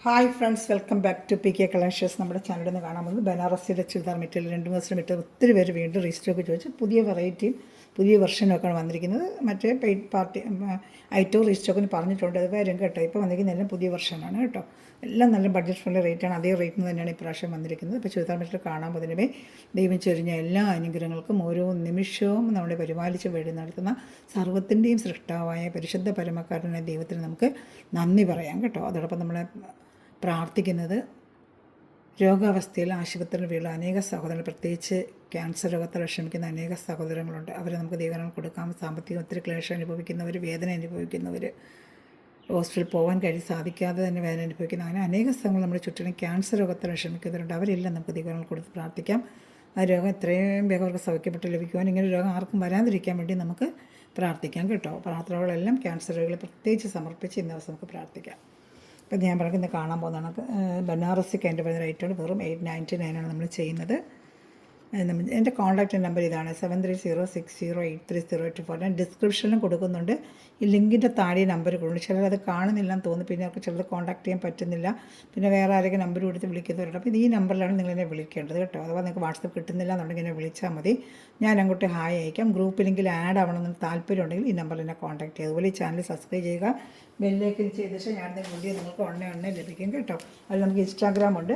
Hi friends, welcome back to P K collections. നമ്മുടെ ചാനലിൽ നിന്ന് കാണാൻ പോകുന്നത് ബനാറസിയുടെ ചുരിദാർ മെറ്റീരിയൽ 2 മാസം മെറ്റീരിയൽ ഒത്തിരി പേര് വീണ്ടും റീസ്റ്റോക്ക് ചോദിച്ചു പുതിയ വെറൈറ്റിയും പുതിയ വെർഷനൊക്കെയാണ് വന്നിരിക്കുന്നത്. മറ്റേ പെയ്ഡ് പാർട്ടി ഐറ്റവും റീസ്റ്റോക്കിന് പറഞ്ഞിട്ടുണ്ട്, അത് വരും കേട്ടോ. ഇപ്പോൾ വന്നിരിക്കുന്ന എല്ലാം പുതിയ വെർഷനാണ് കേട്ടോ. എല്ലാം നല്ല ബഡ്ജറ്റ് ഫ്രണ്ട്ലി റേറ്റാണ്. അതേ റേറ്റിന് തന്നെയാണ് ഇപ്രാവശ്യം വന്നിരിക്കുന്നത്. ഇപ്പോൾ ചുരിദാർ മെറ്റീരിയൽ കാണാൻ പോകുന്നതിനുമേ ദൈവം ചൊരിഞ്ഞ എല്ലാ അനുഗ്രഹങ്ങൾക്കും ഓരോ നിമിഷവും നമ്മളെ പരിപാലിച്ച് വേണ്ടി നടത്തുന്ന സർവ്വത്തിൻ്റെയും സൃഷ്ടാവായ പരിശുദ്ധ പരമക്കാരനായ ദൈവത്തിന് നമുക്ക് നന്ദി പറയാം കേട്ടോ. അതോടൊപ്പം നമ്മളെ പ്രാർത്ഥിക്കുന്നത് രോഗാവസ്ഥയിൽ ആശുപത്രിയിൽ വീഴുന്ന അനേക സഹോദരങ്ങൾ, പ്രത്യേകിച്ച് ക്യാൻസർ രോഗത്തിൽ വിഷമിക്കുന്ന അനേക സഹോദരങ്ങളുണ്ട്. അവരെ നമുക്ക് ദൈവങ്ങൾ കൊടുക്കാം. സാമ്പത്തികം ഒത്തിരി ക്ലേശം അനുഭവിക്കുന്നവർ, വേദന അനുഭവിക്കുന്നവർ, ഹോസ്പിറ്റലിൽ പോകാൻ സാധിക്കാതെ തന്നെ വേദന അനുഭവിക്കുന്ന അങ്ങനെ അനേക സ്ഥലങ്ങൾ നമ്മുടെ ചുറ്റിനും ക്യാൻസർ രോഗത്തിൽ വിഷമിക്കുന്നവരുണ്ട്. അവരെല്ലാം നമുക്ക് ദൈവങ്ങൾ കൊടുത്ത് പ്രാർത്ഥിക്കാം. ആ രോഗം എത്രയും വേഗം അവർക്ക് സൗഖ്യപ്പെട്ട് ലഭിക്കുവാൻ, ഇങ്ങനെ രോഗം ആർക്കും വരാതിരിക്കാൻ വേണ്ടി നമുക്ക് പ്രാർത്ഥിക്കാം കേട്ടോ. പ്രാർത്ഥനകളെല്ലാം ക്യാൻസർ രോഗികളെ പ്രത്യേകിച്ച് സമർപ്പിച്ച് ഇന്ന ദിവസം നമുക്ക് പ്രാർത്ഥിക്കാം. ഇപ്പം ഞാൻ പറയുന്നത് കാണാൻ പോകുന്നതാണ് ബനാറസിക്ക് എൻ്റെ പറയുന്ന റേറ്റോട് വെറും 899 നമ്മൾ ചെയ്യുന്നത്. എൻ്റെ കോൺടാക്റ്റ് നമ്പർ ഇതാണ് 7306083024. ഞാൻ ഡിസ്ക്രിപ്ഷനിലും കൊടുക്കുന്നുണ്ട്. ഈ ലിങ്കിൻ്റെ താഴെ നമ്പർ കൊടുക്കുന്നുണ്ട്. ചിലരത് കാണുന്നില്ലെന്ന് തോന്നുന്നു, പിന്നെ അവർക്ക് ചിലത് കോൺടാക്റ്റ് ചെയ്യാൻ പറ്റുന്നില്ല, പിന്നെ വേറെ ആരെങ്കിലും നമ്പർ കൊടുത്ത് വിളിക്കുന്നവരുണ്ട്. അപ്പോൾ ഇത് ഈ നമ്പറിലാണ് നിങ്ങളെന്നെ വിളിക്കേണ്ടത് കേട്ടോ. അഥവാ നിങ്ങൾക്ക് വാട്സപ്പ് കിട്ടുന്നില്ല എന്നുണ്ടെങ്കിൽ എന്നെ വിളിച്ചാൽ മതി. ഞാൻ അങ്ങോട്ട് ഹായ് അയക്കാം. ഗ്രൂപ്പിലെങ്കിൽ ആഡ് ആവണമെന്ന് താല്പര്യമുണ്ടെങ്കിൽ ഈ നമ്പറിൽ എന്നെ കോൺടാക്റ്റ് ചെയ്യുക. അതുപോലെ ഈ ചാനൽ സബ്സ്ക്രൈബ് ചെയ്യുക, ബെല്ലേക്ക് ചെയ്തിട്ട് ഞാൻ വീഡിയോ നിങ്ങൾക്ക് ഉടനെ ലഭിക്കും കേട്ടോ. അതിൽ നമുക്ക് ഇൻസ്റ്റാഗ്രാം ഉണ്ട്.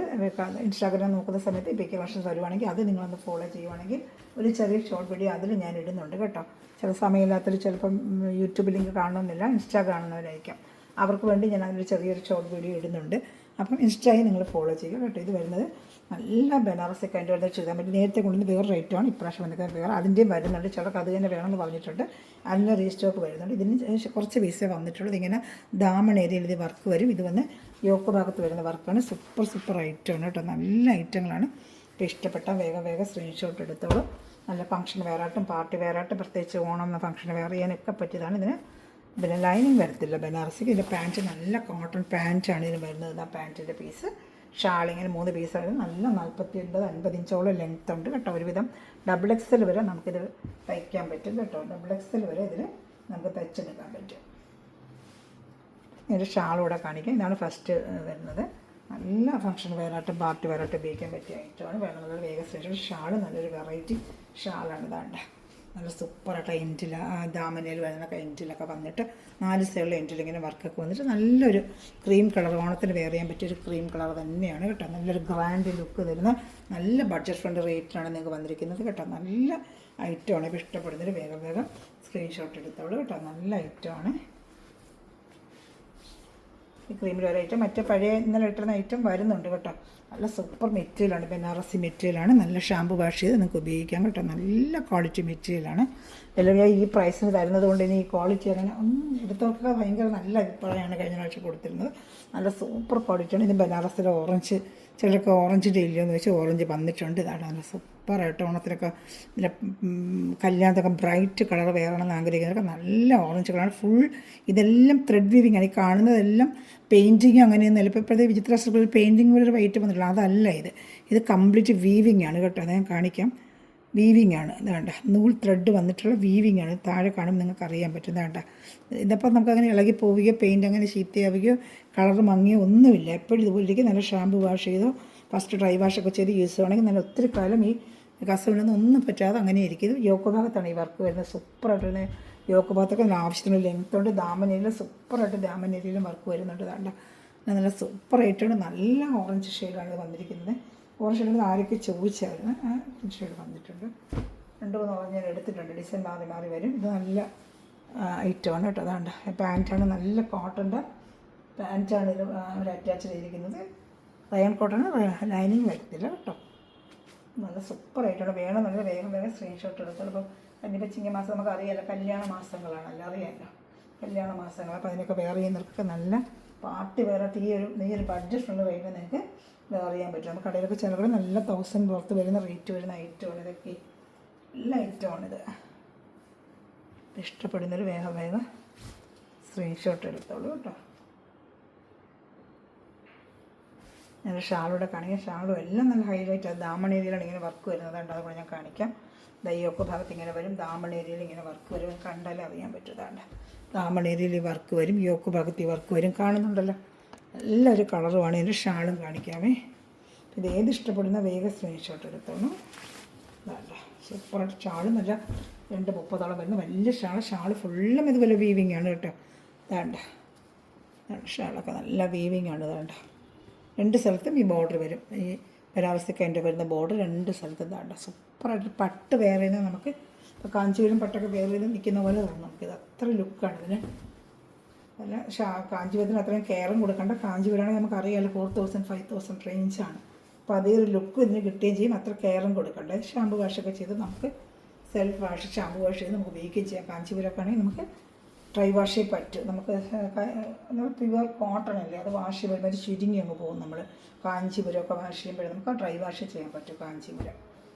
ഇൻസ്റ്റാഗ്രാം നോക്കുന്ന സമയത്ത് പി കെ കളക്ഷൻസ് വരുവാണെങ്കിൽ അത് നിങ്ങളൊന്ന് ഫോളോ ചെയ്യുവാണെങ്കിൽ ഒരു ചെറിയ ഷോർട്ട് വീഡിയോ അതിൽ ഞാൻ ഇടുന്നുണ്ട് കേട്ടോ. ചില സമയമില്ലാത്തൊരു ചിലപ്പം യൂട്യൂബ് ലിങ്ക് കാണണമെന്നില്ല, ഇൻസ്റ്റാഗ്രാം കാണുന്നവരായിരിക്കാം, അവർക്ക് വേണ്ടി ഞാൻ അതിലൊരു ചെറിയൊരു ഷോർട്ട് വീഡിയോ ഇടുന്നുണ്ട്. അപ്പം ഇൻസ്റ്റായിൽ നിങ്ങൾ ഫോളോ ചെയ്യുക കേട്ടോ. ഇത് വരുന്നത് നല്ല ബനാറസി കൈൻഡ് വരുന്നത് ചെയ്താൽ പറ്റും. നേരത്തെ കൊണ്ടുവന്ന് വേറെ റേറ്റാണ്, ഇപ്രാവശ്യം വന്നിട്ട് വേറെ അതിൻ്റെയും വരുന്നുണ്ട്. ചിലർക്ക് അത് തന്നെ വേണമെന്ന് പറഞ്ഞിട്ടുണ്ട്. അതിന് റീസ്റ്റോക്ക് വരുന്നുണ്ട്. ഇതിന് കുറച്ച് പീസേ വന്നിട്ടുള്ളൂ. ഇതിങ്ങനെ ദാമൺ ഏരിയയിൽ ഇത് വർക്ക് വരും. ഇത് വന്ന് യോക്ക് ഭാഗത്ത് വരുന്ന വർക്കാണ്. സൂപ്പർ ഐറ്റമാണ് കേട്ടോ. നല്ല ഐറ്റങ്ങളാണ്. ഇപ്പോൾ ഇഷ്ടപ്പെട്ട വേഗം സ്ക്രീൻഷോട്ട് എടുത്തോളൂ. നല്ല ഫംഗ്ഷൻ വെയറായിട്ടും പാർട്ടി വെയറായിട്ടും പ്രത്യേകിച്ച് ഓണം ഫംഗ്ഷൻ വെയർ ചെയ്യാനൊക്കെ പറ്റിയതാണ്. ഇതിന് പിന്നെ ലൈനിങ് വരത്തില്ല ബനാറസിക്ക്. ഇതിൻ്റെ പാൻറ്റ് നല്ല കോട്ടൺ പാൻറ്റാണ് ഇതിന് വരുന്നത്. ആ പാൻറ്റിൻ്റെ പീസ് ഷാളിങ്ങനെ 3 പീസാണ്. നല്ല 49-50 ഇഞ്ചോളം ലെങ്ത് ഉണ്ട് കേട്ടോ. ഒരുവിധം XXL വരെ നമുക്കിത് തയ്ക്കാൻ പറ്റും കേട്ടോ. XXL വരെ ഇതിൽ നമുക്ക് തയ്ച്ചെടുക്കാൻ പറ്റും. ഇതിൻ്റെ ഷാളൂടെ കാണിക്കാം. ഇതാണ് ഫസ്റ്റ് വരുന്നത്. നല്ല ഫംഗ്ഷൻ വെയറായിട്ടും പാർട്ടി വെയറായിട്ടും ഉപയോഗിക്കാൻ പറ്റിയ ഐറ്റമാണ്. വേണമെന്നുള്ള വേഗം സ്പെഷ്യൽ ഷാള് നല്ലൊരു വെറൈറ്റി ഷാളാണ്. ഇതാണ്ട് നല്ല സൂപ്പറായിട്ട് എൻഡിൽ ദാമനയിൽ വരുന്ന എൻഡിലൊക്കെ വന്നിട്ട് 4 സൈഡിൽ എൻഡിൽ ഇങ്ങനെ വർക്കൊക്കെ വന്നിട്ട് നല്ലൊരു ക്രീം കളർ, ഓണത്തിന് വെയർ ചെയ്യാൻ പറ്റിയൊരു ക്രീം കളർ തന്നെയാണ് കേട്ടോ. നല്ലൊരു ഗ്രാൻഡ് ലുക്ക് തരുന്ന നല്ല ബഡ്ജറ്റ് ഫ്രണ്ട് റേറ്റിനാണ് നിങ്ങൾക്ക് വന്നിരിക്കുന്നത് കേട്ടോ. നല്ല ഐറ്റമാണ്. ഇപ്പോൾ ഇഷ്ടപ്പെടുന്നൊരു വേഗം സ്ക്രീൻഷോട്ട് എടുത്തോളൂ കേട്ടോ. നല്ല ഐറ്റമാണ്. ഈ ക്രീമിൽ ഒരു ഐറ്റം മറ്റേ പഴയ ഇന്നലെ ഇട്ടുന്ന ഐറ്റം വരുന്നുണ്ട് കേട്ടോ. നല്ല സൂപ്പർ മെറ്റീരിയലാണ്. ബനാറസി മെറ്റീരിയലാണ്. നല്ല ഷാമ്പു വാഷ് ചെയ്ത് നിങ്ങൾക്ക് ഉപയോഗിക്കാം കേട്ടോ. നല്ല ക്വാളിറ്റി മെറ്റീരിയലാണ്. എല്ലാവരും ഈ പ്രൈസിന് തരുന്നത് കൊണ്ട് ഇനി ഈ ക്വാളിറ്റി അങ്ങനെ എടുത്തവർക്ക് ഭയങ്കര നല്ല അഭിപ്രായമാണ് കഴിഞ്ഞ പ്രാവശ്യം കൊടുത്തിരുന്നത്. നല്ല സൂപ്പർ ക്വാളിറ്റിയാണ്. ഇത് ബനാറസിലെ ഓറഞ്ച്, ചിലർക്ക് ഓറഞ്ചിൻ്റെ ഇല്ലയെന്ന് വെച്ച് ഓറഞ്ച് വന്നിട്ടുണ്ട്. ഇതാണ് നല്ല സൂപ്പറായിട്ട് ഓണത്തിലൊക്കെ പിന്നെ കല്യാണത്തൊക്കെ ബ്രൈറ്റ് കളർ വേണമെന്ന് ആഗ്രഹിക്കുന്നതൊക്കെ നല്ല ഓറഞ്ച് കളറാണ്. ഫുൾ ഇതെല്ലാം ത്രെഡ് വീവിങ് ആണ്. ഈ കാണുന്നതെല്ലാം പെയിൻറ്റിങ് അങ്ങനെയൊന്നുമല്ല. ഇപ്പോൾ ഇപ്പോഴത്തെ വിചിത്ര വസ്ത്രങ്ങളിൽ പെയിൻറ്റിങ് പോലൊരു വൈറ്റ് വന്നിട്ടില്ല, അതല്ല ഇത് കംപ്ലീറ്റ് വീവിങ് ആണ് കേട്ടോ. അത് ഞാൻ കാണിക്കാം. വീവിങ് ആണ്. ഇതാണ്ട നൂൽ ത്രെഡ് വന്നിട്ടുള്ള വീവിങ് ആണ്. താഴെ കാണുമ്പോൾ നിങ്ങൾക്ക് അറിയാൻ പറ്റും. ഇതാണ്ട ഇതിപ്പോൾ നമുക്കങ്ങനെ ഇളകി പോവുകയോ പെയിൻറ്റ് അങ്ങനെ ചീത്തയാവുകയോ കളർ മങ്ങിയോ ഒന്നുമില്ല. എപ്പോഴും ഇതുപോലെ ഇരിക്കും. നല്ല ഷാമ്പു വാഷ് ചെയ്തോ ഫസ്റ്റ് ഡ്രൈ വാഷൊക്കെ ചെയ്ത് യൂസ് ചെയ്യുകയാണെങ്കിൽ നല്ല ഒത്തിരി കാലം ഈ കസവിനൊന്നും ഒന്നും പറ്റാതെ അങ്ങനെ ഇരിക്കും. ഇത് യോക്ക് ഭാഗത്താണ് ഈ വർക്ക് വരുന്നത്. സൂപ്പറായിട്ട് വരുന്നത് യോക്ക് ഭാഗത്തൊക്കെ നല്ല ആവശ്യത്തിന് ലെങ്ത് ഉണ്ട്. ദാമനയിൽ സൂപ്പറായിട്ട് ദാമനയിലും വർക്ക് വരുന്നുണ്ട്. ഇതാണ്ട നല്ല സൂപ്പറായിട്ടാണ്. നല്ല ഓറഞ്ച് ഷെയ്ഡാണ് ഇത് വന്നിരിക്കുന്നത്. ഓറഞ്ച് ഷെയ്ഡ് ആരൊക്കെ ചോദിച്ചായിരുന്നു. ഷെയ്ഡ് വന്നിട്ടുണ്ട്. 2-3 ഓറഞ്ച് ഞാൻ എടുത്തിട്ടുണ്ട്. ഡിസൈൻ മാറി വരും. ഇത് നല്ല ഐറ്റമാണ് കേട്ടോ. അതാണ്ട് പാൻറ്റാണ്. നല്ല കോട്ടൻ്റെ പാൻറ്റാണ് ഇത് അവർ അറ്റാച്ച് ചെയ്തിരിക്കുന്നത്. Rayon cotton. ലൈനിങ് വരത്തില്ല കേട്ടോ. നല്ല സൂപ്പറായിട്ടാണ്. വേണമെന്നുള്ള വേഗം സ്ക്രീൻഷോട്ട് എടുത്തോളൂ. ഇപ്പോൾ കന്നിപ്പോൾ ചിങ്ങമാസം നമുക്ക് അറിയാമല്ലോ, കല്യാണ മാസങ്ങളാണല്ലോ, അറിയാമല്ലോ കല്യാണ മാസങ്ങൾ. അപ്പോൾ അതിനൊക്കെ വെയർ ചെയ്യുന്നവർക്ക് നല്ല പാർട്ടി വെയറായിട്ട് ഈ ഒരു ബഡ്ജറ്റ് ഫ്രണ്ട് റേറ്റിന് നിങ്ങൾക്ക് വെയർ ചെയ്യാൻ പറ്റും. നമുക്ക് കടയിലൊക്കെ ചിലപ്പോൾ നല്ല 1000 പുറത്ത് വരുന്ന റേറ്റ് വരുന്ന ഐറ്റമാണ് ഇതൊക്കെ. നല്ല ഐറ്റമാണിത്. ഇഷ്ടപ്പെടുന്നൊരു വേഗം സ്ക്രീൻഷോട്ട് എടുത്തോളൂ കേട്ടോ. ഞാൻ ഷാളൂടെ കാണിക്കാം. ഷാളും എല്ലാം നല്ല ഹൈലൈറ്റ്. അത് ദാമൺ ഏരിയയിലാണ് ഇങ്ങനെ വർക്ക് വരുന്നത്. അതുകൊണ്ട് ഞാൻ കാണിക്കാം. ദയ്യൊക്കെ ഭാഗത്ത് ഇങ്ങനെ വരും. ദാമൺ ഏരിയയിൽ ഇങ്ങനെ വർക്ക് വരും. കണ്ടാലേ അറിയാൻ പറ്റുന്നതാണ്. ദാമൺ ഏരിയയിൽ വർക്ക് വരും. യോക്ക് ഭാഗത്ത് ഈ വർക്ക് വരും. കാണുന്നുണ്ടല്ലോ. നല്ലൊരു കളറുമാണ്. ഇതിൻ്റെ ഷാളും കാണിക്കാമേ. ഇത് ഏത് ഇഷ്ടപ്പെടുന്ന വേഗം സ്ക്രീൻഷോട്ട് എടുത്തോളൂ. വേണ്ട സൂപ്പറായിട്ട് ഷാളും നല്ല 230 വരുന്ന വലിയ ഷാള് ഫുള്ളും ഇതുപോലെ വീവിങ് ആണ് കേട്ടോ. വേണ്ട ഷാളൊക്കെ നല്ല വീവിങ് ആണ്. വേണ്ട 2 സ്ഥലത്തും ഈ ബോർഡർ വരും. ഈ ബനാറസിക്ക് അതിൻ്റെ വരുന്ന ബോർഡർ 2 സ്ഥലത്തും വേണ്ട സൂപ്പറായിട്ട് പട്ട് വേറെ നമുക്ക് ഇപ്പോൾ കാഞ്ചീപുരം പട്ടൊക്കെ വേറെ നിൽക്കുന്ന പോലെ തോന്നും നമുക്കിത്. അത്ര ലുക്കാണ് ഇതിന്. പിന്നെ കാഞ്ചീപുരത്തിന് അത്രയും കെയറും കൊടുക്കേണ്ട. കാഞ്ചീപുരമാണെങ്കിൽ നമുക്കറിയാമല്ലോ 4000 5000 റേഞ്ചാണ്. അപ്പോൾ അതേ ഒരു ലുക്ക് ഇതിന് കിട്ടുകയും ചെയ്യും. അത്ര കെയറും കൊടുക്കണ്ട. ഷാമ്പു വാഷൊക്കെ ചെയ്ത് നമുക്ക് സെൽഫ് വാഷ് ഷാമ്പു വാഷ് ചെയ്ത് നമുക്ക് ഉപയോഗിക്കുകയും ചെയ്യാം. കാഞ്ചീപുരമൊക്കെ ആണെങ്കിൽ നമുക്ക് ഡ്രൈ വാഷ് ചെയ്ത് പറ്റും. നമുക്ക് പ്യുവർ കോട്ടൺ അല്ലേ, അത് വാഷ് ചെയ്യുമ്പോൾ അത് ചുരുങ്ങി അങ്ങ് പോകും. നമ്മൾ കാഞ്ചീപുരമൊക്കെ വാഷ് ചെയ്യുമ്പോഴേ നമുക്ക് ഡ്രൈ വാഷ് ചെയ്യാൻ പറ്റും കാഞ്ചീപുരം.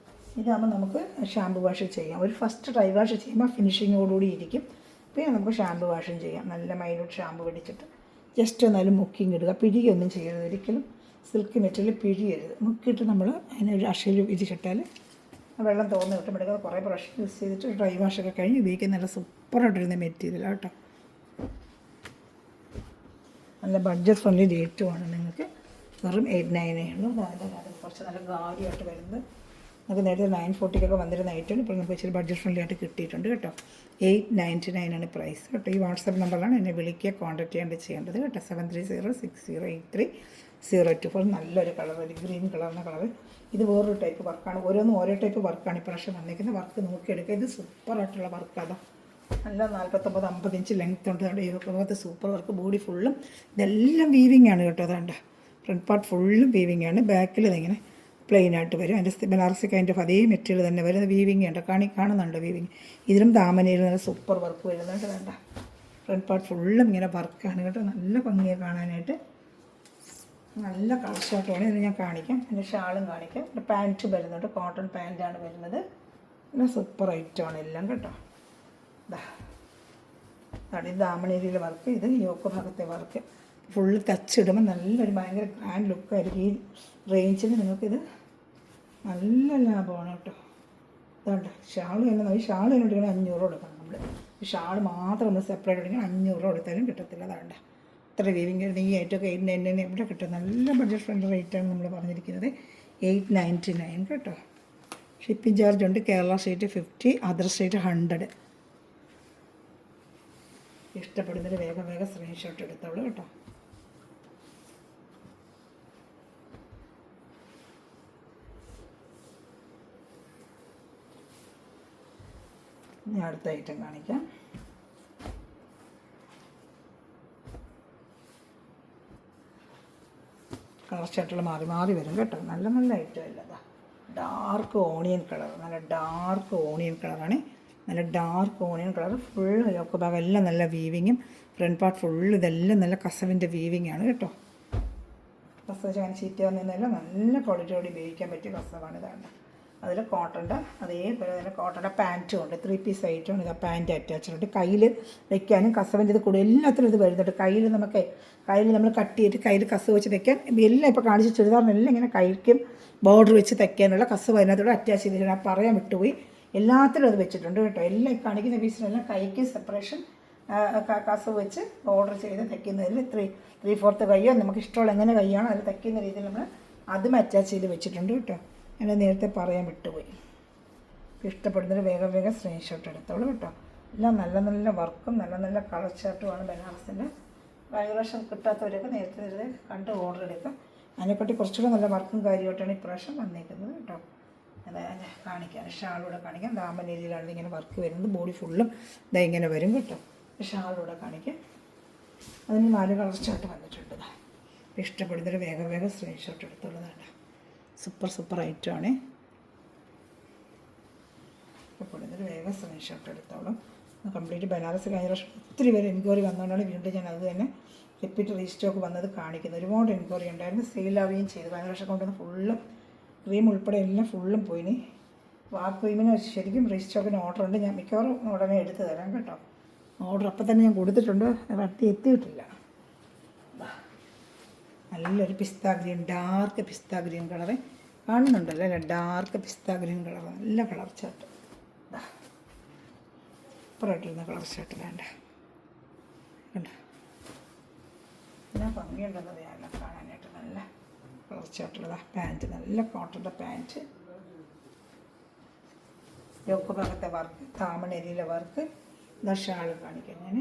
ഇതാകുമ്പോൾ നമുക്ക് ഷാമ്പു വാഷ് ചെയ്യാം. ഒരു ഫസ്റ്റ് ഡ്രൈ വാഷ് ചെയ്യുമ്പോൾ ഫിനിഷിങ്ങോടുകൂടി ഇരിക്കും. പിന്നെ നമുക്ക് ഷാമ്പു വാഷും ചെയ്യാം. നല്ല മൈന്യൂട്ട് ഷാമ്പു പിടിച്ചിട്ട് ജസ്റ്റ് എന്നാലും മുക്കിങ് ഇടുക. പിഴിയൊന്നും ചെയ്യരുത് ഒരിക്കലും. സിൽക്ക് മെറ്റീരിയൽ പിഴിയരുത്. മുക്കിയിട്ട് നമ്മൾ അതിനൊരു അഷയിൽ വിരിച്ചിട്ടാൽ വെള്ളം തോർന്ന് കിട്ടുമ്പോഴേക്കും കുറേ പ്രാവശ്യം യൂസ് ചെയ്തിട്ട് ഡ്രൈ വാഷൊക്കെ കഴിഞ്ഞ് ഉപയോഗിക്കാൻ നല്ല സൂപ്പറായിട്ടിരുന്ന മെറ്റീരിയലാണ് കേട്ടോ. നല്ല ബഡ്ജറ്റ് ഫ്രണ്ട്ലി റേറ്റുമാണ്. നിങ്ങൾക്ക് വെറും 899 ഉള്ളൂ. അത് കുറച്ച് നല്ല ഗാഡിയായിട്ട് വരുന്നത്. നമുക്ക് നേരത്തെ 940 വന്നിരുന്ന ഐറ്റം ഇപ്പോൾ നമുക്ക് ഇച്ചിരി ബഡ്ജറ്റ് ഫ്രണ്ട്ലി ആയിട്ട് കിട്ടിയിട്ടുണ്ട് കേട്ടോ. 899 ആണ് പ്രൈസ് കേട്ടോ. ഈ വാട്സാപ്പ് നമ്പറിലാണ് എന്നെ വിളിക്കുക, കോൺടാക്ട് ചെയ്യേണ്ടത് കേട്ടോ. 7306082024. നല്ലൊരു കളർ, ഒരു ഗ്രീൻ കളറിൻ്റെ കളർ. ഇത് വേറൊരു ടൈപ്പ് വർക്കാണ്. ഓരോന്നും ഓരോ ടൈപ്പ് വർക്കാണ് ഇപ്രാവശ്യം വന്നിരിക്കുന്നത്. വർക്ക് നോക്കിയെടുക്കുക. ഇത് സൂപ്പറായിട്ടുള്ള വർക്കാണ്. നല്ല 49-50 ഇഞ്ച് ലെങ്ത് ഉണ്ട്. അതുകൊണ്ട് ഇതൊക്കെ സൂപ്പർ വർക്ക്. ബോഡി ഫുള്ളും ഇതെല്ലാം വീവിങ് ആണ് കേട്ടോ. അതുകൊണ്ട് ഫ്രണ്ട് പാർട്ട് ഫുള്ളും വീവിങ് ആണ്. ബാക്കിൽ ഇതിങ്ങനെ പ്ലെയിൻ ആയിട്ട് വരും. അതിൻ്റെ ബനാറസിക്ക് അതിൻ്റെ അതേ മെറ്റീരിയൽ തന്നെ വരും. വീവിങ് ഉണ്ട്. കാണുന്നുണ്ട് വീവിങ്. ഇതിലും ദാമനയിൽ നല്ല സൂപ്പർ വർക്ക് വരുന്നുണ്ട്. വേണ്ട ഫ്രണ്ട് പാർട്ട് ഫുള്ളും ഇങ്ങനെ വർക്കാണ് കേട്ടോ. നല്ല ഭംഗിയാണ് കാണാനായിട്ട്. നല്ല കളർ ഷർട്ടാണ്. ഇത് ഞാൻ കാണിക്കാം. എൻ്റെ ഷാളും കാണിക്കാം. ഒരു പാൻറ്റ് വരുന്നുണ്ട്. കോട്ടൺ പാൻറ്റാണ് വരുന്നത്. നല്ല സൂപ്പർ ഐറ്റമാണ് എല്ലാം കേട്ടോ. ഇത് ദാമണേരിയിലെ വർക്ക്. ഇത് യോക്ക് ഭാഗത്തെ വർക്ക്. ഫുള്ള് തച്ചിടുമ്പോൾ നല്ലൊരു ഭയങ്കര ഗ്രാൻഡ് ലുക്കായിരിക്കും. ഈ റേഞ്ചിന് നിങ്ങൾക്കിത് നല്ല ലാഭമാണ് കേട്ടോ. ഇതുണ്ട് ഷാള് തന്നെ. ഈ ഷാള് തന്നെ എടുക്കണമെങ്കിൽ 500 കൊടുക്കണം നമ്മൾ. ഈ ഷാള് മാത്രം നമ്മൾ സെപ്പറേറ്റ് എടുക്കണം. 500 കൊടുത്താലും കിട്ടത്തില്ല. അതാണ്ട് ഇത്ര വീവിങ് ഈ ഐറ്റമൊക്കെ 899 എവിടെ കിട്ടും. നല്ല ബഡ്ജറ്റ് ഫ്രണ്ട്ലി റേറ്റാണ് നമ്മൾ പറഞ്ഞിരിക്കുന്നത്. 899 കേട്ടോ. ഷിപ്പിംഗ് ചാർജ് ഉണ്ട്. Kerala state 50, other state 100. ഇഷ്ടപ്പെടുന്നതിന് വേഗം സ്ക്രീൻഷോട്ട് എടുത്തോളൂ കേട്ടോ. ഞാൻ അടുത്ത ഐറ്റം കാണിക്കാം. കളർ ഷർട്ടുകൾ മാറി വരും കേട്ടോ. നല്ല ഐറ്റം അല്ല. Dark onion colour. നല്ല ഡാർക്ക് ഓണിയൻ കളറാണ്. നല്ല dark onion colour. Full yolk ഭാഗം എല്ലാം നല്ല വീവിങ്ങും. ഫ്രണ്ട് പാർട്ട് ഫുള്ള് ഇതെല്ലാം നല്ല കസവിൻ്റെ വീവിങ് ആണ് കേട്ടോ. കസവ് ഞാൻ ചീറ്റ വന്നതല്ല. നല്ല ക്വാളിറ്റിയോടെ ഉപയോഗിക്കാൻ പറ്റിയ കസവാണ്. ഇതാണ് അതിൽ കോട്ടൻ്റെ അതേപോലെ തന്നെ കോട്ടൻ്റെ പാൻറ്റും ഉണ്ട്. 3 പീസ് ഐറ്റമാണ്. ഇത് പാൻറ്റ് അറ്റാച്ച്ഡ് ഉണ്ട്. കയ്യിൽ വയ്ക്കാനും കസവിൻ്റെ ഇത് കൂടെ എല്ലാത്തിനും ഇത് വരുന്നുണ്ട്. കയ്യിൽ നമ്മൾ കട്ട് ചെയ്തിട്ട് കയ്യിൽ കസവ് വെച്ച് വെക്കാൻ എല്ലാം ഇപ്പോൾ കാണിച്ച ചുരിദാറിനെല്ലാം ഇങ്ങനെ കൈക്കും ബോർഡർ വെച്ച് തയ്ക്കാനുള്ള കസവ് അതിനകത്തൂടെ അറ്റാച്ച് ചെയ്തിട്ടുണ്ട്. ഞാൻ പറയാൻ വിട്ടുപോയി. എല്ലാത്തിലും അത് വെച്ചിട്ടുണ്ട് കേട്ടോ. എല്ലാം കാണിക്കുന്ന പീസിനെല്ലാം കൈക്ക് സെപ്പറേഷൻ കസവ് വെച്ച് ബോർഡർ ചെയ്ത് തയ്ക്കുന്നതിൽ 3/4 കയ്യോ നമുക്ക് ഇഷ്ടമുള്ള എങ്ങനെ കയ്യാണോ അതിൽ തയ്ക്കുന്ന രീതിയിൽ നമ്മൾ അതും അറ്റാച്ച് ചെയ്ത് വെച്ചിട്ടുണ്ട് കേട്ടോ. ഞാൻ നേരത്തെ പറയാൻ വിട്ടുപോയി. ഇഷ്ടപ്പെടുന്നതിന് വേഗം സ്ക്രീൻഷോട്ട് എടുത്തോളൂ കേട്ടോ. എല്ലാം നല്ല വർക്കും നല്ല കളർ ചാർട്ടുമാണ് ബനാറസിൻ്റെ. കഴിഞ്ഞ പ്രാവശ്യം കിട്ടാത്തവരൊക്കെ നേരത്തെ കണ്ട് ഓർഡർ എടുക്കാം. അതിനെപ്പറ്റി കുറച്ചുകൂടെ നല്ല വർക്കും കാര്യമായിട്ടാണ് ഇപ്രാവശ്യം വന്നേക്കുന്നത് കേട്ടോ. അതായത് കാണിക്കാം. ഷാളൂടെ കാണിക്കാം. ദാമനേരിയിലാണ് ഇങ്ങനെ വർക്ക് വരുന്നത്. ബോഡി ഫുള്ളും ഇങ്ങനെ വരും കേട്ടോ. ഷാളൂടെ കാണിക്കാം. അതിന് 4 കളർ ചാർട്ട് വന്നിട്ടുണ്ട്. ഇഷ്ടപ്പെടുന്നൊരു വേഗം സ്ക്രീൻഷോട്ട് എടുത്തുള്ളതാണ്. സൂപ്പർ ഐറ്റമാണ്. ഇഷ്ടപ്പെടുന്നൊരു വേഗം സ്ക്രീൻഷോട്ട് എടുത്തോളും. കംപ്ലീറ്റ് ബനാറസ് കഴിഞ്ഞ പ്രാവശ്യം ഒത്തിരി പേര് എൻക്വയറി വന്നുകൊണ്ടാണ് വീണ്ടും ഞാൻ അത് തന്നെ റിപ്പീറ്റ് റീസ്റ്റോക്ക് വന്നത് കാണിക്കുന്നത്. ഒരുപാട് എൻക്വയറി ഉണ്ടായിരുന്നു. സെയിലാവുകയും ചെയ്തു. കഴിഞ്ഞ പ്രാവശ്യം കൊണ്ടുവന്ന് ഫുള്ളും ക്രീം ഉൾപ്പെടെ എല്ലാം ഫുള്ളും പോയിന്. ആ ക്രീമിന് ശരിക്കും റീസ്റ്റോക്കിന് ഓർഡർ ഉണ്ട്. ഞാൻ മിക്കവാറും ഉടനെ എടുത്ത് തരാം കേട്ടോ. ഓർഡർ അപ്പം തന്നെ ഞാൻ കൊടുത്തിട്ടുണ്ട്. എത്തിയിട്ടില്ല. നല്ലൊരു പിസ്ത ഗ്രീൻ, ഡാർക്ക് പിസ്ത ഗ്രീൻ കളറ് കാണുന്നുണ്ടല്ലോ അല്ലേ. ഡാർക്ക് പിസ്ത ഗ്രീൻ കളർ. നല്ല കളർ ചാർട്ട്. സൂപ്പറായിട്ടിരുന്ന കളർ ചാർട്ട് വേണ്ട കണ്ട. എന്നാ ഭംഗിയുണ്ടെന്നത് ഞാൻ കാണാനായിട്ട്. നല്ല കുറച്ചായിട്ടുള്ളതാണ് പാൻറ്റ്, നല്ല കോട്ടൻ്റെ പാൻറ്റ്, യോക്ക് ഭാഗത്തെ വർക്ക്, താമണേരിയിലെ വർക്ക്. ഇതാ ഷാൾ കാണിക്കാം ഞാൻ.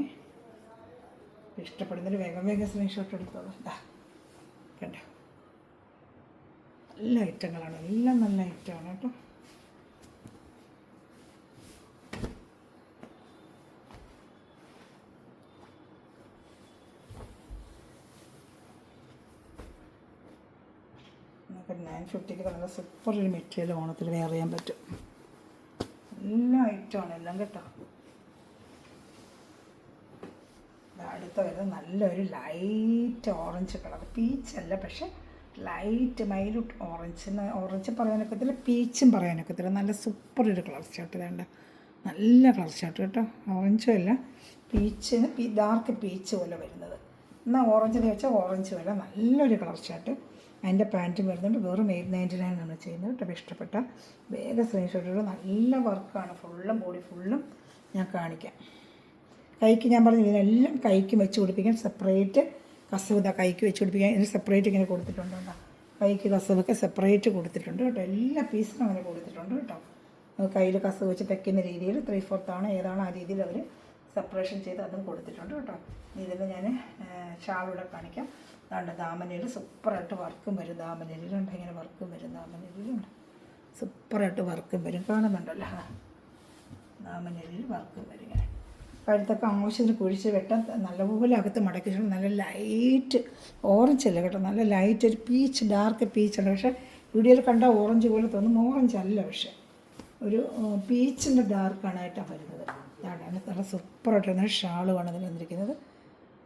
ഇഷ്ടപ്പെടുന്നൊരു വേഗം വേഗം സ്ക്രീൻഷോട്ട് എടുത്തോളൂ. ഇതാ കണ്ടോ, നല്ല ഐറ്റങ്ങളാണ്, എല്ലാം നല്ല ഐറ്റമാണ് കേട്ടോ. നമുക്ക് 950 നല്ല സൂപ്പർ ഒരു മെറ്റീരിയൽ ഓണത്തിൽ വെയർ ചെയ്യാൻ പറ്റും. എല്ലാ ഐറ്റമാണ് എല്ലാം കേട്ടോ. അടുത്ത വരുന്നത് നല്ലൊരു ലൈറ്റ് ഓറഞ്ച് കളർ, പീച്ചല്ല പക്ഷെ ലൈറ്റ് മൈലൂട്ട് ഓറഞ്ച് പറയാനൊക്കത്തില്ല, പീച്ചും പറയാനൊക്കത്തില്ല. നല്ല സൂപ്പർ ഒരു കളർ ഷർട്ട് വേണ്ട, നല്ല കളർ ഷർട്ട് കേട്ടോ. ഓറഞ്ചും അല്ല, പീച്ചിന് ഡാർക്ക് പീച്ച് പോലെ വരുന്നത്. എന്നാൽ ഓറഞ്ചിന് വെച്ചാൽ ഓറഞ്ച് പോലെ നല്ലൊരു കളർ ഷർട്ട്. അതിൻ്റെ പാൻറ്റും വരുന്നുണ്ട്. വെറും 899 നമ്മൾ ചെയ്യുന്നത് കേട്ടോ. ഇഷ്ടപ്പെട്ട വേഗം സ്ക്രീൻഷോട്ട്. നല്ല വർക്കാണ്, ഫുള്ളും ബോഡി ഫുള്ളും ഞാൻ കാണിക്കാം. കൈക്ക് ഞാൻ പറഞ്ഞു ഇതിനെല്ലാം കൈക്ക് വെച്ച് പിടിപ്പിക്കാൻ സെപ്പറേറ്റ് കസവ്, കൈക്ക് വെച്ച് പിടിപ്പിക്കാൻ ഇതിന് സെപ്പറേറ്റ് ഇങ്ങനെ കൊടുത്തിട്ടുണ്ട് കേട്ടോ. കൈക്ക് കസവൊക്കെ സെപ്പറേറ്റ് കൊടുത്തിട്ടുണ്ട് കേട്ടോ. എല്ലാ പീസിനും അങ്ങനെ കൊടുത്തിട്ടുണ്ട് കേട്ടോ. കയ്യിൽ കസവ് വെച്ച് വെക്കുന്ന രീതിയിൽ 3/4 ഏതാണ് ആ രീതിയിൽ അവർ സെപ്പറേഷൻ ചെയ്ത് അതും കൊടുത്തിട്ടുണ്ട് കേട്ടോ. ഇതിൽ ഞാൻ ഷാളൂടെ കാണിക്കാം. അതുകൊണ്ട് ദാമനയിൽ സൂപ്പറായിട്ട് വർക്കും വരും. ദാമനയിലുണ്ട് ഇങ്ങനെ വർക്കും വരും, ദാമനയിലുണ്ട് സൂപ്പറായിട്ട് വർക്കും വരും. കാണുന്നുണ്ടല്ലോ, ദാമനയിൽ വർക്കും വരും. ഇങ്ങനെ കഴുത്തൊക്കെ ആവശ്യത്തിന് കുഴിച്ച് വെട്ടാൻ നല്ലപോലെ അകത്ത് മടക്കി. നല്ല ലൈറ്റ് ഓറഞ്ച് അല്ല കേട്ടോ, നല്ല ലൈറ്റ് ഒരു പീച്ച്, ഡാർക്ക് പീച്ചുണ്ട്. പക്ഷേ വീഡിയോയിൽ കണ്ടാൽ ഓറഞ്ച് പോലെ തോന്നും, ഓറഞ്ച് അല്ല, പക്ഷേ ഒരു പീച്ചിൻ്റെ ഡാർക്കാണായിട്ടാണ് വരുന്നത്. അതാണ് നല്ല സൂപ്പറായിട്ട് ഷാളുമാണ് ഇതിൽ വന്നിരിക്കുന്നത്.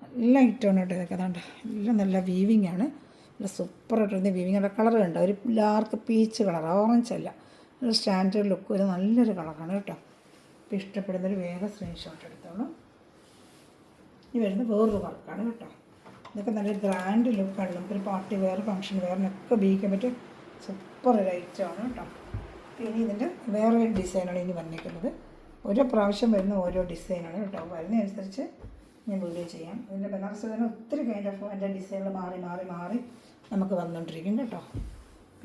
നല്ല ഐറ്റമാണ് കേട്ടോ ഇതൊക്കെ. അതുകൊണ്ട് എല്ലാം നല്ല വീവിങ് ആണ്, നല്ല സൂപ്പറായിട്ട് വീവിങ്. കളർ കണ്ടോ, ഒരു ഡാർക്ക് പീച്ച് കളർ, ഓറഞ്ച് അല്ല, ഒരു സ്റ്റാൻഡേർഡ് ലുക്ക്, ഒരു നല്ലൊരു കളറാണ് കേട്ടോ. ഇപ്പോൾ ഇഷ്ടപ്പെടുന്നൊരു വേഗം സ്ക്രീൻഷോട്ട് എടുത്തോളൂ. ഈ വരുന്നത് വേറൊരു വർക്കാണ് കേട്ടോ. ഇതൊക്കെ നല്ല ഗ്രാൻഡ് ലുക്കാണ്. നമുക്കൊരു പാർട്ടി വെയർ, ഫംഗ്ഷൻ വെയറിനൊക്കെ ഉപയോഗിക്കാൻ പറ്റും. സൂപ്പർ ഒരു ഐറ്റമാണ് കേട്ടോ. പിന്നെ ഇതിൻ്റെ വേറെ ഡിസൈനാണ് ഇനി വന്നിരിക്കുന്നത്. ഓരോ പ്രാവശ്യം വരുന്ന ഓരോ ഡിസൈനാണ് കേട്ടോ. വരുന്നതനുസരിച്ച് ഞാൻ വീഡിയോ ചെയ്യാം. ഇതിൻ്റെ ബനാറസ് തന്നെ ഒത്തിരി കൈൻഡ് ഓഫ് എൻ്റെ ഡിസൈനുകൾ മാറി മാറി മാറി നമുക്ക് വന്നുകൊണ്ടിരിക്കും കേട്ടോ.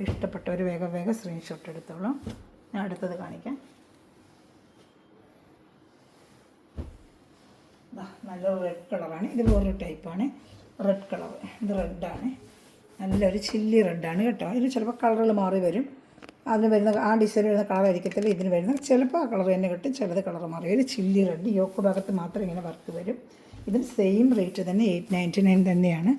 ഇഷ്ടപ്പെട്ടവർ വേഗം വേഗം സ്ക്രീൻഷോട്ട് എടുത്തോളാം. ഞാൻ അടുത്തത് കാണിക്കാം. നല്ല റെഡ് കളറാണ്. ഇത് വേറൊരു ടൈപ്പാണ് റെഡ് കളർ. ഇത് റെഡാണ്, നല്ലൊരു ചില്ലി റെഡാണ് കേട്ടോ. ഇതിൽ ചിലപ്പോൾ കളറുകൾ മാറി വരും. അതിന് വരുന്ന ആ ഡിസൈൻ വരുന്ന കളർ ആയിരിക്കത്തില്ല ഇതിന് വരുന്നത്. ചിലപ്പോൾ ആ കളർ തന്നെ കിട്ടും, ചിലത് കളർ മാറി വരും. ചില്ലി റെഡ് യോക്ക് ഭാഗത്ത് മാത്രം ഇങ്ങനെ വർക്ക് വരും. ഇതിന് സെയിം റേറ്റ് തന്നെ 899 തന്നെയാണ്.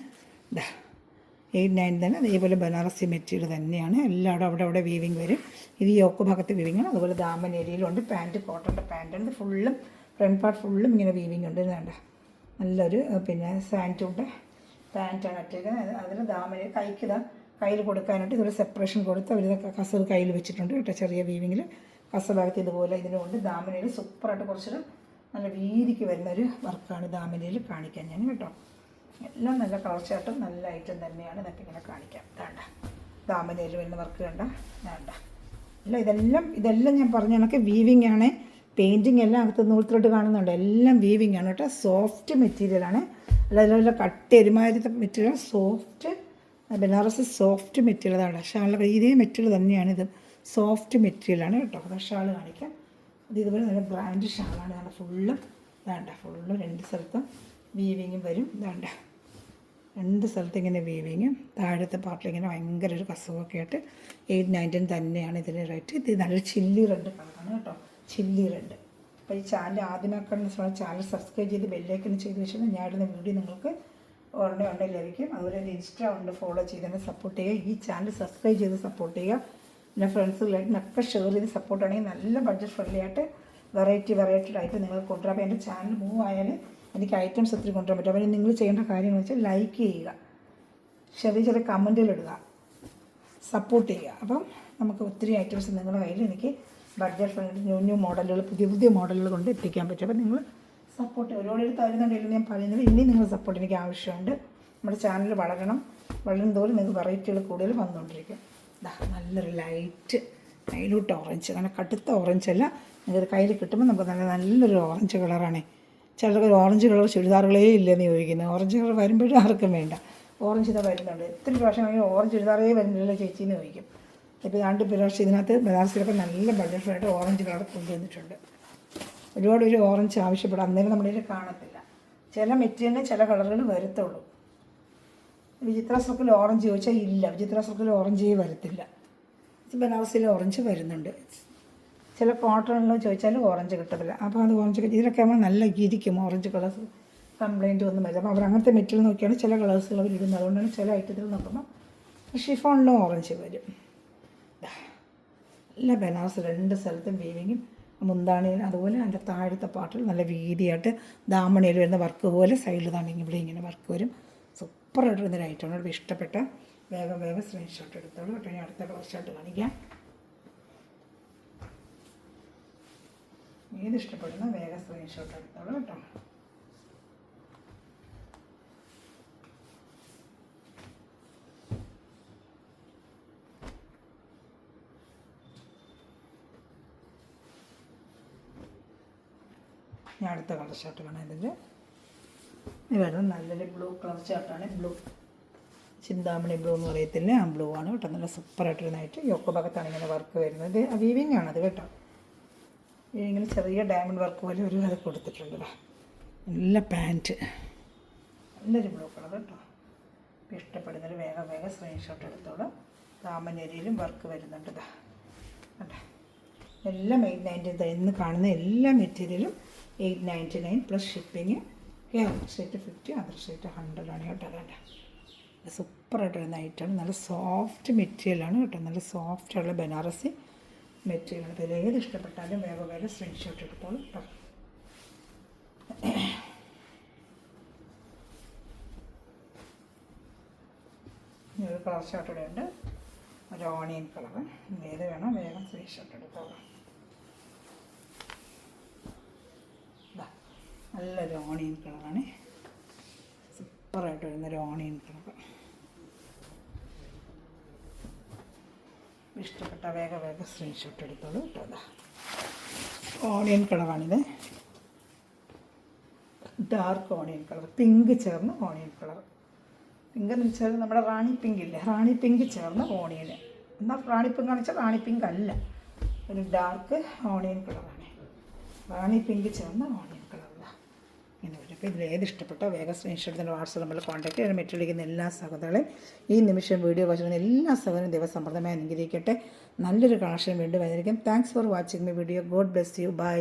899 തന്നെ. അതേപോലെ ബനാറസി മെറ്റീരിയൽ തന്നെയാണ്. എല്ലായിടും അവിടെ അവിടെ വീവിങ് വരും. ഇത് യോക്ക് ഭാഗത്ത് വീവിങ്ങാണ്. അതുപോലെ ദാമൻ ഏരിയയിലുണ്ട്. പാൻറ്റ് കോട്ടൻ്റെ പാൻറ്റാണ്. ഫുള്ളും ഫ്രണ്ട് പാർട്ട് ഫുള്ളും ഇങ്ങനെ വീവിങ് ഉണ്ട്. വേണ്ട നല്ലൊരു പിന്നെ സാൻറ്റൂൻ്റെ പാൻറ്റാണ് ഇട്ടിരിക്കുന്നത്. അതിന് ദാമന് കയ്യിൽ കൊടുക്കാനായിട്ട് ഇതൊരു സെപ്പറേഷൻ കൊടുത്ത് അവർ കസവ് കയ്യിൽ വെച്ചിട്ടുണ്ട് കേട്ടോ. ചെറിയ വീവിങ്ങിൽ കസഭാഗത്ത് ഇതുപോലെ ഇതിനുകൊണ്ട് ദാമനയിൽ സൂപ്പറായിട്ട് കുറച്ചൊരു നല്ല വീതിക്ക് വരുന്നൊരു വർക്കാണ് ദാമനയിൽ കാണിക്കാൻ ഞാൻ കേട്ടോ. എല്ലാം നല്ല കളർ ചാർട്ടും നല്ല ഐറ്റം തന്നെയാണ്. ഇതൊക്കെ ഇങ്ങനെ കാണിക്കാം. വേണ്ട ദാമനയിൽ വരുന്ന വർക്ക് കണ്ട വേണ്ട. അല്ല ഇതെല്ലാം ഞാൻ പറഞ്ഞ കണക്ക് വീവിങ് ആണ്. പെയിൻറ്റിങ് എല്ലാം അകത്ത് നൂൽത്രോട്ട് കാണുന്നുണ്ട്. എല്ലാം വീവിങ് ആണ് കേട്ടോ. സോഫ്റ്റ് മെറ്റീരിയലാണ്. അല്ല കട്ട് എരുമാതിരത്തെ മെറ്റീരിയൽ, സോഫ്റ്റ് ബനാറസ് സോഫ്റ്റ് മെറ്റീരിയലാണ്. ഷാളിലൊക്കെ ഇതേ മെറ്റീരിയൽ തന്നെയാണ്. ഇത് സോഫ്റ്റ് മെറ്റീരിയലാണ് കേട്ടോ. അത് ഷാൾ കാണിക്കാം. അത് ഇതുപോലെ നല്ല ബ്രാൻഡ് ഷാളാണ്. വേണ്ട ഫുള്ളും ഫുള്ളും രണ്ട് സ്ഥലത്തും വീവിങ്ങും വരും. വേണ്ട രണ്ട് സ്ഥലത്ത് ഇങ്ങനെ വീവിങ്ങും താഴത്തെ പാർട്ടിലിങ്ങനെ ഭയങ്കര ഒരു കസവൊക്കെ ആയിട്ട് 899 തന്നെയാണ് ഇതിൻ്റെ റേറ്റ്. ഇത് നല്ലൊരു ചില്ലി റെഡ് കളറാണ് കേട്ടോ, ചില്ലി റെഡ്. അപ്പോൾ ഈ ചാനൽ ആദ്യമാക്കണം ചാനൽ സബ്സ്ക്രൈബ് ചെയ്ത് ബെല്ലൈക്കൺ ചെയ്ത് വെച്ചാൽ ഞാൻ ഇടുന്ന വീഡിയോ നിങ്ങൾക്ക് ഉടനെ ലഭിക്കും. അതുപോലെ തന്നെ ഇൻസ്റ്റാ ഉണ്ട്, ഫോളോ ചെയ്ത് തന്നെ സപ്പോർട്ട് ചെയ്യുക. ഈ ചാനൽ സബ്സ്ക്രൈബ് ചെയ്ത് സപ്പോർട്ട് ചെയ്യുക. പിന്നെ ഫ്രണ്ട്സ് റിലേറ്റീവിനൊക്കെ ഷെയർ ചെയ്ത് സപ്പോർട്ട് ആണെങ്കിൽ നല്ല ബഡ്ജറ്റ് ഫ്രണ്ട്ലി ആയിട്ട് വെറൈറ്റി ആയിട്ട് നിങ്ങൾ കൊണ്ടുവരാം. അപ്പോൾ എൻ്റെ ചാനൽ മൂവ് ആയാൽ എനിക്ക് ഐറ്റംസ് ഒത്തിരി കൊണ്ടുവരാൻ പറ്റും. അപ്പോൾ നിങ്ങൾ ചെയ്യേണ്ട കാര്യങ്ങൾ വെച്ചാൽ ലൈക്ക് ചെയ്യുക, ചെറിയ കമൻറ്റുകളിടുക, സപ്പോർട്ട് ചെയ്യുക. അപ്പം നമുക്ക് ഒത്തിരി ഐറ്റംസ് നിങ്ങളുടെ കയ്യിൽ എനിക്ക് ബഡ്ജറ്റ് ഫ്രണ്ട്ലി ന്യൂ മോഡലുകൾ പുതിയ മോഡലുകൾ കൊണ്ട് എത്തിക്കാൻ പറ്റും. അപ്പോൾ നിങ്ങൾ സപ്പോർട്ട് ഒരുപാട് തരുന്നുണ്ടെങ്കിലും ഞാൻ പറയുന്നത് ഇനി നിങ്ങൾ സപ്പോർട്ട് എനിക്ക് ആവശ്യമുണ്ട്. നമ്മുടെ ചാനൽ വളരണം തോറും നിങ്ങൾക്ക് വെറൈറ്റികൾ കൂടുതൽ വന്നുകൊണ്ടിരിക്കും. നല്ലൊരു മൈലൂട്ട് ഓറഞ്ച്, നല്ല കടുത്ത ഓറഞ്ച് അല്ല. നിങ്ങൾക്ക് കയ്യിൽ കിട്ടുമ്പോൾ നമുക്ക് നല്ലൊരു ഓറഞ്ച് കളറാണ്. ചിലർക്ക് ഓറഞ്ച് കളർ ചുരിദാറുകളേ ഇല്ലെന്ന് ചോദിക്കുന്നത്. ഓറഞ്ച് കളർ വരുമ്പോഴും ആർക്കും വേണ്ട. ഓറഞ്ച് ഇതാ വരുന്നുണ്ട്. എത്ര പ്രാവശ്യം കഴിഞ്ഞാൽ ഓറഞ്ച് ചുരിദാറേ വരുന്നില്ല ചേച്ചി എന്ന് ചോദിക്കും. ഇപ്പോൾ 2 പ്രാവശ്യം ഇതിനകത്ത് ബനാറസിലൊക്കെ നല്ല ബ്യൂട്ടിഫുള്ളായിട്ട് ഓറഞ്ച് കളർ കൊണ്ടുവന്നിട്ടുണ്ട്. ഒരുപാട് ഒരു ഓറഞ്ച് ആവശ്യപ്പെടും, അന്നേരം നമ്മുടെ കയ്യിൽ കാണത്തില്ല. ചില മെറ്റീരിയലിന് ചില കളറുകൾ വരത്തുള്ളൂ. വിചിത്ര സർക്കിൾ ഓറഞ്ച് ചോദിച്ചാൽ ഇല്ല, വിചിത്ര സർക്കിൾ ഓറഞ്ചേ വരത്തില്ല. ബനാറസിൽ ഓറഞ്ച് വരുന്നുണ്ട്. ചില കോട്ടണിലോ ചോദിച്ചാലും ഓറഞ്ച് കിട്ടത്തില്ല. അപ്പോൾ അത് ഓറഞ്ച് ഇതിലൊക്കെ ആകുമ്പോൾ നല്ല ഇരിക്കും ഓറഞ്ച് കളർ, കംപ്ലയിൻറ്റ് ഒന്നും വരില്ല. അപ്പോൾ അവർ അങ്ങനത്തെ മെറ്റീരിയൽ നോക്കിയാണ് ചില കളേഴ്സുകൾ അവർ ഇടുന്നത്. അതുകൊണ്ടാണ് ചില ഐറ്റത്തിൽ നോക്കുമ്പോൾ ഷിഫോണിലും ഓറഞ്ച് വരും. നല്ല ബനാറസ് 2 സ്ഥലത്തും വീവിങ്ങും മുന്താണിയിൽ, അതുപോലെ അതിൻ്റെ താഴത്തെ പാട്ടിൽ നല്ല വീതിയായിട്ട് ദാമണിയിൽ വരുന്ന വർക്ക് പോലെ സൈഡിൽ താണെങ്കിൽ ഇവിടെ ഇങ്ങനെ വർക്ക് വരും. സൂപ്പറായിട്ട് വരുന്നൊരു ഐറ്റമാണ്. ഇപ്പോൾ ഇഷ്ടപ്പെട്ട വേഗം സ്ക്രീൻഷോട്ട് എടുത്തോളൂ കേട്ടോ. ഞാൻ അടുത്ത കളർ ഷർട്ട് കാണിക്കാം. ഏത് ഇഷ്ടപ്പെടുന്ന വേഗം സ്ക്രീൻഷോട്ട് എടുത്തോളൂ കേട്ടോ. ഞാൻ അടുത്ത കളർ ഷർട്ട് കാണാം. ഇതിൽ വരുന്നത് നല്ലൊരു ബ്ലൂ കളർ ഷർട്ടാണ്. ബ്ലൂ ചിന്താമണി ബ്ലൂ എന്ന് പറയത്തില്ലേ, ആ ബ്ലൂ ആണ് കേട്ടോ. നല്ല സൂപ്പറായിട്ടിരുന്നായിട്ട് യോക്ക് ഭാഗത്താണ് ഇങ്ങനെ വർക്ക് വരുന്നത്. വീവിങ് ആണത് കേട്ടോ. വീവിങ്ങിൽ ചെറിയ ഡയമണ്ട് വർക്ക് പോലെ ഒരു അത് കൊടുത്തിട്ടുണ്ട്. നല്ല പാൻറ്റ്, നല്ലൊരു ബ്ലൂ കളർ കേട്ടോ. ഇപ്പോൾ ഇഷ്ടപ്പെടുന്നൊരു വേഗം സ്ക്രീൻഷോട്ട് എടുത്തോളൂ. ദാമനേരിയിലും വർക്ക് വരുന്നുണ്ട്. കേട്ടോ എല്ലാം 899. ഇന്ന് കാണുന്ന എല്ലാ മെറ്റീരിയലും 899 plus shipping. State 50, other state 100 ആണ് കേട്ടോ. അതാണ്ട് സൂപ്പറായിട്ട് വരുന്ന ഐറ്റമാണ്. നല്ല സോഫ്റ്റ് മെറ്റീരിയലാണ് കേട്ടോ. നല്ല സോഫ്റ്റായിട്ടുള്ള ബനാറസി മെറ്റീരിയലാണ്. ഇതിൽ ഏത് ഇഷ്ടപ്പെട്ടാലും വേഗം സ്ക്രീൻഷോട്ട് എടുത്തോളൂ കേട്ടോ. ഒരു കളർ ഷർട്ട് ഇവിടെ ഉണ്ട്, ഒരു ഓണിയൻ കളർ. ഏത് വേണം വേഗം സ്ക്രീൻഷോട്ട് എടുത്തോളൂ. നല്ലൊരു ഓണിയൻ കളറാണ്. സൂപ്പറായിട്ട് വരുന്നൊരു ഓണിയൻ കളർ. ഇഷ്ടപ്പെട്ട വേഗം സ്ക്രീൻഷോട്ട് എടുത്തോളൂ കേട്ടോ. ഓണിയൻ കളറാണിത്. ഡാർക്ക് ഓണിയൻ കളർ, പിങ്ക് ചേർന്ന ഓണിയൻ കളർ. പിങ്ക് എന്ന് വെച്ചാൽ നമ്മുടെ റാണി പിങ്ക് ഇല്ലേ, റാണി പിങ്ക് ചേർന്ന ഓണിയൻ. എന്നാൽ റാണി പിങ്ക് കാണിച്ചാൽ റാണി പിങ്ക് അല്ല, ഒരു ഡാർക്ക് ഓണിയൻ കളറാണ്. റാണി പിങ്ക് ചേർന്ന ഓണിയൻ കളർ ഇങ്ങനെ വരും. അപ്പോൾ ഇതിൽ ഏത് ഇഷ്ടപ്പെട്ടോ വേഗം സ്ക്രീൻഷോട്ട് തന്നെ വാട്സാപ്പ് നമ്പറിൽ കോൺടാക്ട് ചെയ്യാൻ മെറ്റീരിയലിക്കുന്ന എല്ലാ സഹോദരങ്ങളെയും ഈ നിമിഷം വീഡിയോ വായിച്ചിരുന്ന എല്ലാ സഹോദരനും ദൈവസമൃദ്ധമായി അനുഗ്രഹിക്കട്ടെ. നല്ലൊരു കളക്ഷൻ വീണ്ടും വന്നിരിക്കും. Thanks for watching my video. God bless you. By.